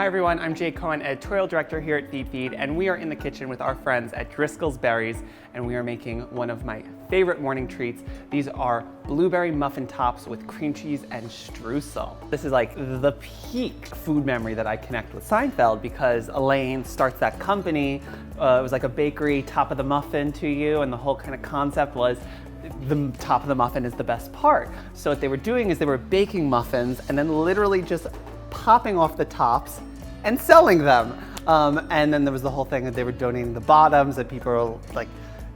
Hi everyone, I'm Jay Cohen, editorial director here at FeedFeed, and we are in the kitchen with our friends at Driscoll's Berries, and we are making one of my favorite morning treats. These are Blueberry Muffin Tops with cream cheese and streusel. This is like the peak food memory that I connect with Seinfeld, because Elaine starts that company. It was like a bakery, top of the muffin to you, and the whole kind of concept was the top of the muffin is the best part. So what they were doing is they were baking muffins and then literally just popping off the tops and selling them. And then there was the whole thing that they were donating the bottoms, and people were like,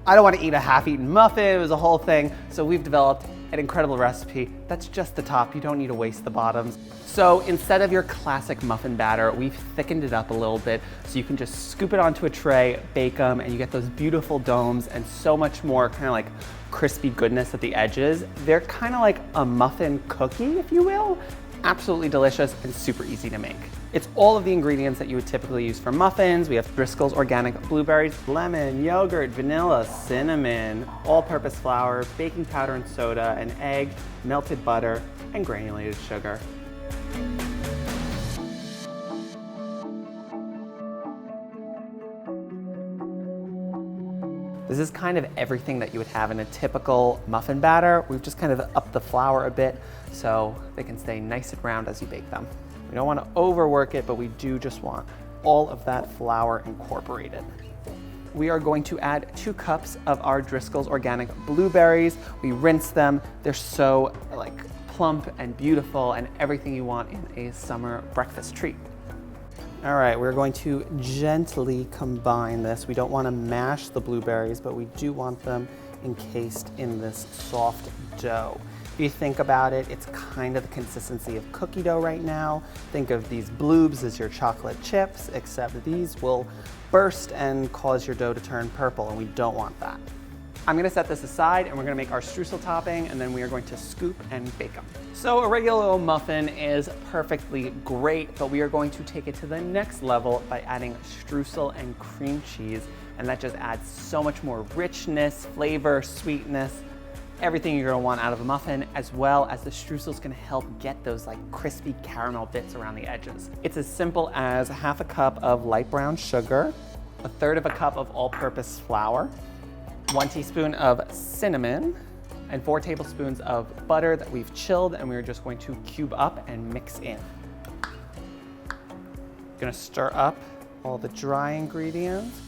I don't want to eat a half-eaten muffin. It was a whole thing. So we've developed an incredible recipe that's just the top. You don't need to waste the bottoms. So instead of your classic muffin batter, we've thickened it up a little bit so you can just scoop it onto a tray, bake them, and you get those beautiful domes and so much more kind of like crispy goodness at the edges. They're kind of like a muffin cookie, if you will. Absolutely delicious and super easy to make. It's all of the ingredients that you would typically use for muffins. We have Driscoll's organic blueberries, lemon, yogurt, vanilla, cinnamon, all-purpose flour, baking powder and soda, an egg, melted butter, and granulated sugar. This is kind of everything that you would have in a typical muffin batter. We've just kind of upped the flour a bit so they can stay nice and round as you bake them. We don't want to overwork it, but we do just want all of that flour incorporated. We are going to add 2 cups of our Driscoll's organic blueberries. We rinse them. They're so like plump and beautiful and everything you want in a summer breakfast treat. All right, we're going to gently combine this. We don't want to mash the blueberries, but we do want them encased in this soft dough. If you think about it, it's kind of the consistency of cookie dough right now. Think of these bloobs as your chocolate chips, except these will burst and cause your dough to turn purple, and we don't want that. I'm gonna set this aside and we're gonna make our streusel topping, and then we are going to scoop and bake them. So a regular little muffin is perfectly great, but we are going to take it to the next level by adding streusel and cream cheese, and that just adds so much more richness, flavor, sweetness, everything you're gonna want out of a muffin, as well as the streusel is gonna help get those like crispy caramel bits around the edges. It's as simple as 1/2 cup of light brown sugar, 1/3 cup of all-purpose flour, 1 teaspoon of cinnamon, and 4 tablespoons of butter that we've chilled, and we're just going to cube up and mix in. Gonna stir up all the dry ingredients.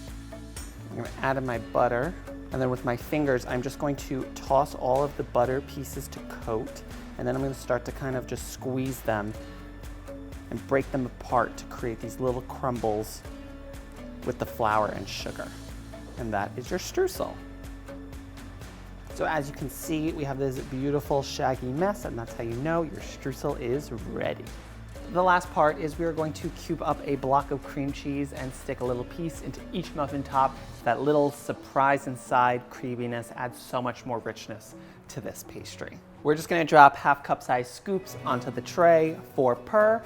I'm gonna add in my butter, and then with my fingers, I'm just going to toss all of the butter pieces to coat, and then I'm gonna start to kind of just squeeze them and break them apart to create these little crumbles with the flour and sugar. And that is your streusel. So as you can see, we have this beautiful shaggy mess, and that's how you know your streusel is ready. The last part is we are going to cube up a block of cream cheese and stick a little piece into each muffin top. That little surprise inside creaminess adds so much more richness to this pastry. We're just gonna drop 1/2 cup size scoops onto the tray, 4 per.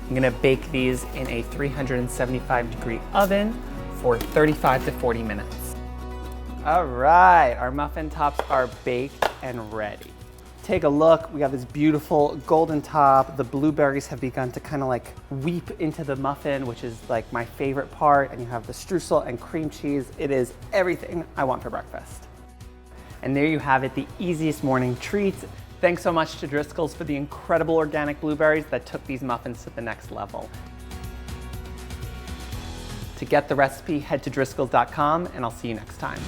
I'm gonna bake these in a 375-degree oven for 35 to 40 minutes. All right, our muffin tops are baked and ready. Take a look, we have this beautiful golden top. The blueberries have begun to kind of like weep into the muffin, which is like my favorite part. And you have the streusel and cream cheese. It is everything I want for breakfast. And there you have it, the easiest morning treats. Thanks so much to Driscoll's for the incredible organic blueberries that took these muffins to the next level. To get the recipe, head to driscolls.com, and I'll see you next time.